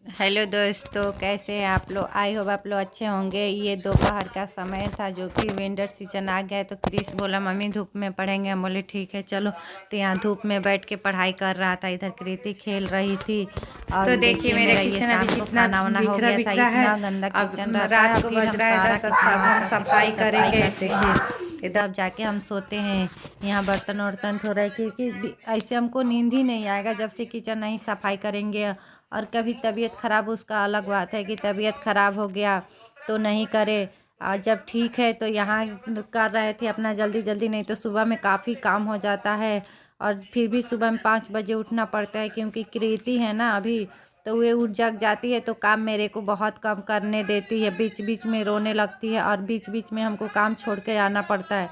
Hello दोस्तों, कैसे हैं आप लोग। आई होप आप लोग अच्छे होंगे। ये दोपहर का समय था जो कि विंटर सीजन आ गया है। तो क्रिस बोला मम्मी धूप में पढ़ेंगे। हम बोले ठीक है चलो। तो यहाँ धूप में बैठ के पढ़ाई कर रहा था, इधर कृति खेल रही थी। और तो देखिए देखिए मेरा मेरा ये किचन अभी शाम को कितना खाना वाना हो बिखरा गया था। बिखरा है। इतना गंदा अब किचन रहता है। रात और को फिर बज हम रहा है सारा 10, अब किचन सब हम वाचन सफाई सफाई करेंगे। करते हैं। तब जाके हम सोते हैं। यहाँ बर्तन वर्तन धो रहे क्योंकि ऐसे हमको नींद ही नहीं आएगा जब से किचन नहीं सफाई करेंगे। और कभी तबीयत ख़राब, उसका अलग बात है कि तबीयत ख़राब हो गया तो नहीं करे। और जब ठीक है तो यहाँ कर रहे थे अपना जल्दी जल्दी, नहीं तो सुबह में काफ़ी काम हो जाता है। और फिर भी सुबह में 5 बजे उठना पड़ता है क्योंकि कृति है ना अभी, तो वे उठ जग जाती है तो काम मेरे को बहुत कम करने देती है। बीच बीच में रोने लगती है और बीच बीच में हमको काम छोड़ के आना पड़ता है।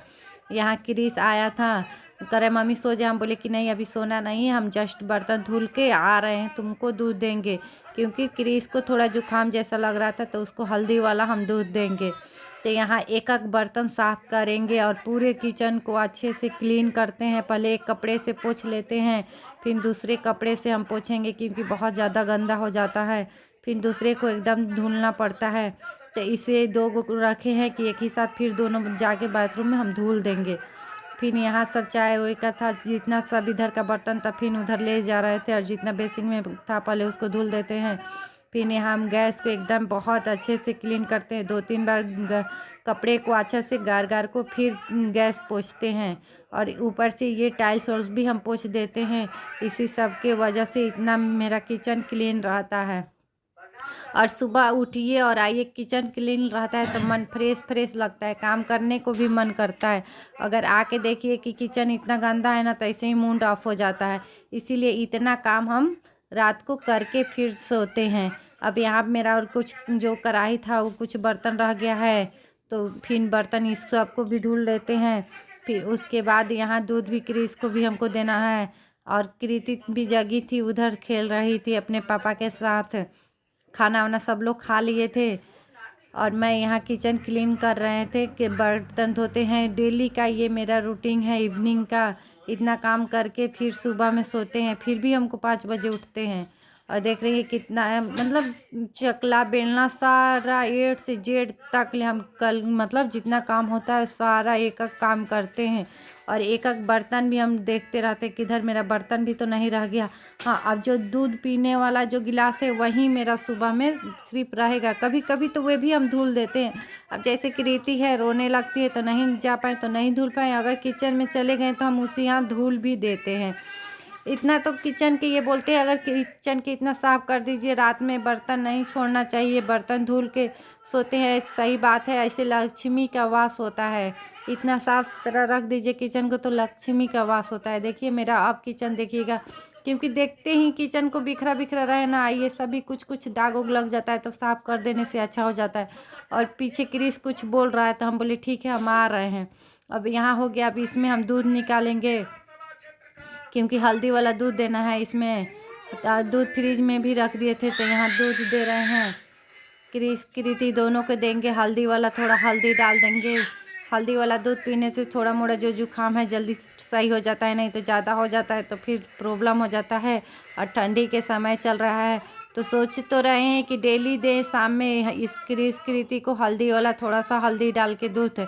यहाँ क्रिस आया था, करे मम्मी सो जाए। हम बोले कि नहीं अभी सोना नहीं है, हम जस्ट बर्तन धुल के आ रहे हैं, तुमको दूध देंगे। क्योंकि क्रिस को थोड़ा जुकाम जैसा लग रहा था तो उसको हल्दी वाला हम दूध देंगे। तो यहाँ एक एक बर्तन साफ करेंगे और पूरे किचन को अच्छे से क्लीन करते हैं। पहले एक कपड़े से पोंछ लेते हैं, फिर दूसरे कपड़े से हम पोंछेंगे क्योंकि बहुत ज़्यादा गंदा हो जाता है। फिर दूसरे को एकदम धुलना पड़ता है। तो इसे दो रखे हैं कि एक ही साथ फिर दोनों जाके बाथरूम में हम धुल देंगे। फिर यहाँ सब चाय वाय का था, जितना सब इधर का बर्तन था फिर उधर ले जा रहे थे, और जितना बेसिन में था पहले उसको धुल देते हैं। फिर यहाँ हम गैस को एकदम बहुत अच्छे से क्लीन करते हैं, 2-3 बार कपड़े को अच्छे से गार गार को फिर गैस पोंछते हैं। और ऊपर से ये टाइल्स वाइल्स भी हम पोंछ देते हैं। इसी सब के वजह से इतना मेरा किचन क्लीन रहता है। और सुबह उठिए और आइए, किचन क्लीन रहता है तो मन फ्रेश फ्रेश लगता है, काम करने को भी मन करता है। अगर आके देखिए कि किचन इतना गंदा है ना तो ऐसे ही मूड ऑफ हो जाता है। इसीलिए इतना काम हम रात को करके फिर सोते हैं। अब यहाँ मेरा और कुछ जो कढ़ाई था वो कुछ बर्तन रह गया है, तो फिर बर्तन इस सबको भी धुल लेते हैं। फिर उसके बाद यहाँ दूध भी क्रिस को भी हमको देना है। और कृति भी जगी थी, उधर खेल रही थी अपने पापा के साथ। खाना वाना सब लोग खा लिए थे और मैं यहाँ किचन क्लीन कर रहे थे कि बर्तन धोते हैं। डेली का ये मेरा रूटीन है इवनिंग का। इतना काम करके फिर सुबह में सोते हैं, फिर भी हमको 5 बजे उठते हैं। और देख रही है कितना है, मतलब चकला बेलना सारा A से Z तक ले हम कल मतलब जितना काम होता है सारा एक एक काम करते हैं। और एक एक बर्तन भी हम देखते रहते हैं किधर मेरा बर्तन भी तो नहीं रह गया। हाँ, अब जो दूध पीने वाला जो गिलास है वही मेरा सुबह में सिर्फ रहेगा। कभी कभी तो वे भी हम धुल देते हैं। अब जैसे कि रीति है, रोने लगती है तो नहीं जा पाए तो नहीं धुल पाए, अगर किचन में चले गए तो हम उसी यहाँ धुल भी देते हैं। इतना तो किचन के ये बोलते हैं, अगर किचन के इतना साफ कर दीजिए, रात में बर्तन नहीं छोड़ना चाहिए, बर्तन धुल के सोते हैं। सही बात है, ऐसे लक्ष्मी का वास होता है। इतना साफ तरह रख दीजिए किचन को तो लक्ष्मी का वास होता है। देखिए मेरा अब किचन देखिएगा, क्योंकि देखते ही किचन को बिखरा बिखरा रहे ना, ये सभी कुछ कुछ दाग उग लग जाता है तो साफ कर देने से अच्छा हो जाता है। और पीछे क्रिस कुछ बोल रहा है तो हम बोले ठीक है हम आ रहे हैं। अब यहाँ हो गया, अब इसमें हम दूध निकालेंगे क्योंकि हल्दी वाला दूध देना है इसमें। दूध फ्रिज में भी रख दिए थे तो यहाँ दूध दे रहे हैं। क्रिस कृति दोनों को देंगे हल्दी वाला, थोड़ा हल्दी डाल देंगे। हल्दी वाला दूध पीने से थोड़ा मोड़ा जो जुकाम है जल्दी सही हो जाता है, नहीं तो ज़्यादा हो जाता है तो फिर प्रॉब्लम हो जाता है। और ठंडी के समय चल रहा है तो सोच तो रहे हैं कि डेली दें शाम में इस क्रिस कृति को हल्दी वाला, थोड़ा सा हल्दी डाल के दूध।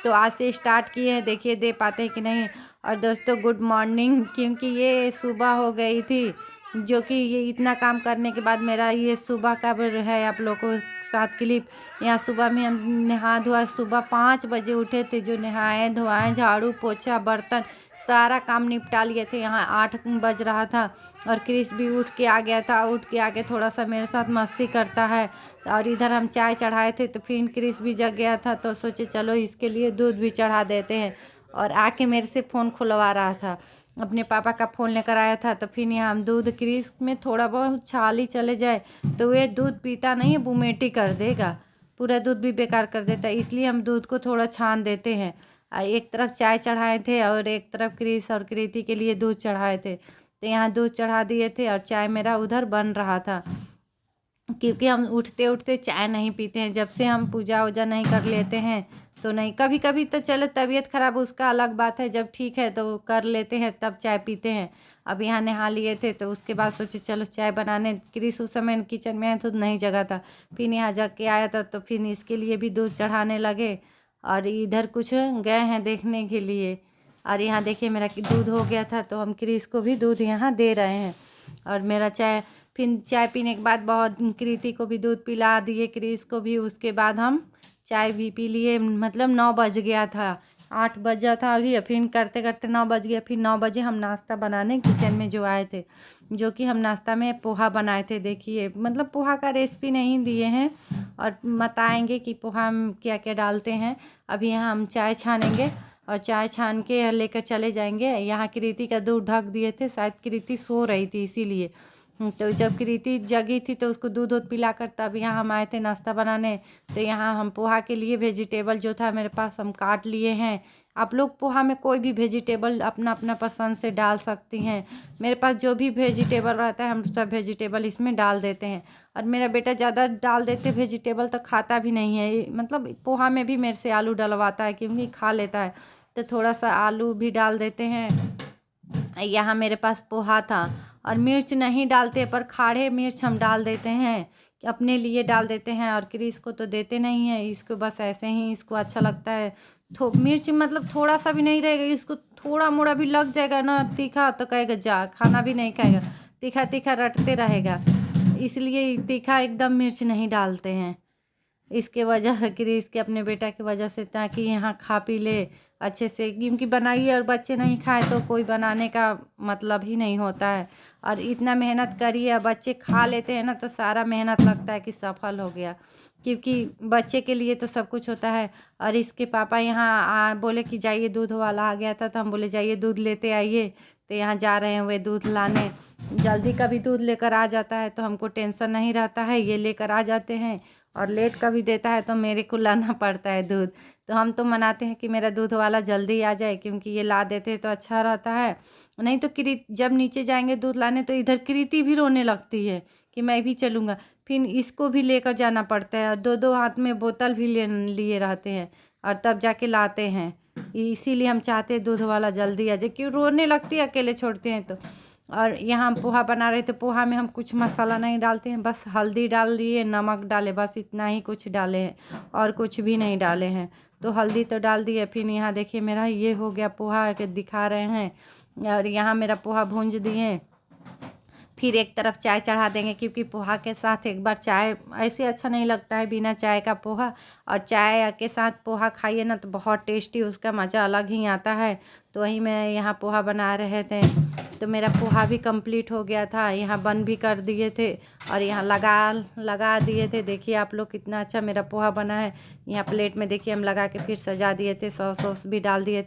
तो आज से स्टार्ट किए हैं, देखिए दे पाते हैं कि नहीं। और दोस्तों गुड मॉर्निंग, क्योंकि ये सुबह हो गई थी, जो कि ये इतना काम करने के बाद मेरा ये सुबह का है आप लोगों के साथ क्लिप। यहाँ सुबह में हम नहा धोआ, सुबह 5 बजे उठे थे, जो नहाए धोआए झाड़ू पोछा बर्तन सारा काम निपटा लिए थे। यहाँ 8 बज रहा था और क्रिस भी उठ के आ गया था। उठ के आके थोड़ा सा मेरे साथ मस्ती करता है। और इधर हम चाय चढ़ाए थे तो फिर क्रिस भी जग गया था तो सोचे चलो इसके लिए दूध भी चढ़ा देते हैं। और आके मेरे से फ़ोन खुलवा रहा था, अपने पापा का फ़ोन लेकर आया था। तो फिर यहाँ हम दूध, क्रिस में थोड़ा बहुत छाल ही चले जाए तो ये दूध पीता नहीं है, बुमेटी कर देगा, पूरा दूध भी बेकार कर देता है। इसलिए हम दूध को थोड़ा छान देते हैं। एक तरफ चाय चढ़ाए थे और एक तरफ क्रिस और कृति के लिए दूध चढ़ाए थे। तो यहाँ दूध चढ़ा दिए थे और चाय मेरा उधर बन रहा था। क्योंकि हम उठते उठते चाय नहीं पीते हैं। जब से हम पूजा वूजा नहीं कर लेते हैं तो नहीं, कभी कभी तो चलो तबीयत खराब उसका अलग बात है, जब ठीक है तो कर लेते हैं तब चाय पीते हैं। अब यहाँ नहा लिए थे तो उसके बाद सोचे चलो चाय बनाने, क्रिस उस समय किचन में है तो नहीं जगा था, फिर यहाँ जग के आया था तो फिर इसके लिए भी दूध चढ़ाने लगे। और इधर कुछ गए हैं देखने के लिए। और यहाँ देखिए मेरा दूध हो गया था तो हम क्रिस को भी दूध यहाँ दे रहे हैं। और मेरा चाय, फिर चाय पीने के बाद बहुत कृति को भी दूध पिला दिए, क्रिस को भी। उसके बाद हम चाय भी पी लिए, मतलब 9 बज गया था, 8 बजा था अभी, फिर करते करते 9 बज गया। फिर 9 बजे हम नाश्ता बनाने किचन में जो आए थे, जो कि हम नाश्ता में पोहा बनाए थे। देखिए मतलब पोहा का रेसिपी नहीं दिए हैं और बताएंगे कि पोहा में क्या क्या डालते हैं। अभी यहाँ हम चाय छानेंगे और चाय छान के लेकर चले जाएंगे। यहाँ कृति का दूध ढक दिए थे, शायद कृति सो रही थी इसीलिए। तो जब कृति जगी थी तो उसको दूध वूध पिलाकर तब यहाँ हम आए थे नाश्ता बनाने। तो यहाँ हम पोहा के लिए वेजिटेबल जो था मेरे पास हम काट लिए हैं। आप लोग पोहा में कोई भी वेजिटेबल अपना अपना पसंद से डाल सकती हैं। मेरे पास जो भी वेजिटेबल रहता है हम सब वेजिटेबल इसमें डाल देते हैं। और मेरा बेटा ज़्यादा डाल देते वेजिटेबल तो खाता भी नहीं है, मतलब पोहा में भी मेरे से आलू डलवाता है क्योंकि खा लेता है, तो थोड़ा सा आलू भी डाल देते हैं। यहाँ मेरे पास पोहा था और मिर्च नहीं डालते, पर खाड़े मिर्च हम डाल देते हैं, अपने लिए डाल देते हैं। और क्रिस को तो देते नहीं है, इसको बस ऐसे ही इसको अच्छा लगता है। मिर्च मतलब थोड़ा सा भी नहीं रहेगा, इसको थोड़ा मोड़ा भी लग जाएगा ना तीखा तो कहेगा जा, खाना भी नहीं खाएगा, तीखा तीखा रटते रहेगा। इसलिए तीखा एकदम मिर्च नहीं डालते हैं, इसके वजह क्रिस के अपने बेटा की वजह से, ताकि यहाँ खा पी ले अच्छे से। क्योंकि बनाइए और बच्चे नहीं खाए तो कोई बनाने का मतलब ही नहीं होता है। और इतना मेहनत करिए और बच्चे खा लेते हैं ना तो सारा मेहनत लगता है कि सफल हो गया, क्योंकि बच्चे के लिए तो सब कुछ होता है। और इसके पापा यहाँ बोले कि जाइए, दूध वाला आ गया था तो हम बोले जाइए दूध लेते आइए। तो यहाँ जा रहे हैं वे दूध लाने। जल्दी कभी दूध लेकर आ जाता है तो हमको टेंशन नहीं रहता है, ये लेकर आ जाते हैं। और लेट कभी देता है तो मेरे को लाना पड़ता है दूध। तो हम तो मनाते हैं कि मेरा दूध वाला जल्दी आ जाए, क्योंकि ये ला देते तो अच्छा रहता है। नहीं तो जब नीचे जाएंगे दूध लाने तो इधर कृति भी रोने लगती है कि मैं भी चलूँगा, फिर इसको भी लेकर जाना पड़ता है। और दो दो हाथ में बोतल भी लिए रहते हैं और तब जाके लाते हैं। इसीलिए हम चाहते हैं दूध वाला जल्दी आ जाए, क्यों रोने लगती है अकेले छोड़ते हैं तो। और यहाँ हम पोहा बना रहे थे, पोहा में हम कुछ मसाला नहीं डालते हैं, बस हल्दी डाल दिए, नमक डाले, बस इतना ही कुछ डाले हैं और कुछ भी नहीं डाले हैं। तो हल्दी तो डाल दिए। फिर यहाँ देखिए मेरा ये हो गया पोहा के दिखा रहे हैं। और यहाँ मेरा पोहा भूंज दिए, फिर एक तरफ चाय चढ़ा देंगे, क्योंकि पोहा के साथ एक बार चाय ऐसे अच्छा नहीं लगता है बिना चाय का पोहा। और चाय के साथ पोहा खाइए ना तो बहुत टेस्टी, उसका मज़ा अलग ही आता है। तो वहीं मैं यहाँ पोहा बना रहे थे तो मेरा पोहा भी कंप्लीट हो गया था। यहाँ बंद भी कर दिए थे और यहाँ लगा दिए थे। देखिए आप लोग कितना अच्छा मेरा पोहा बना है। यहाँ प्लेट में देखिए हम लगा के फिर सजा दिए थे, सॉस भी डाल दिए थे।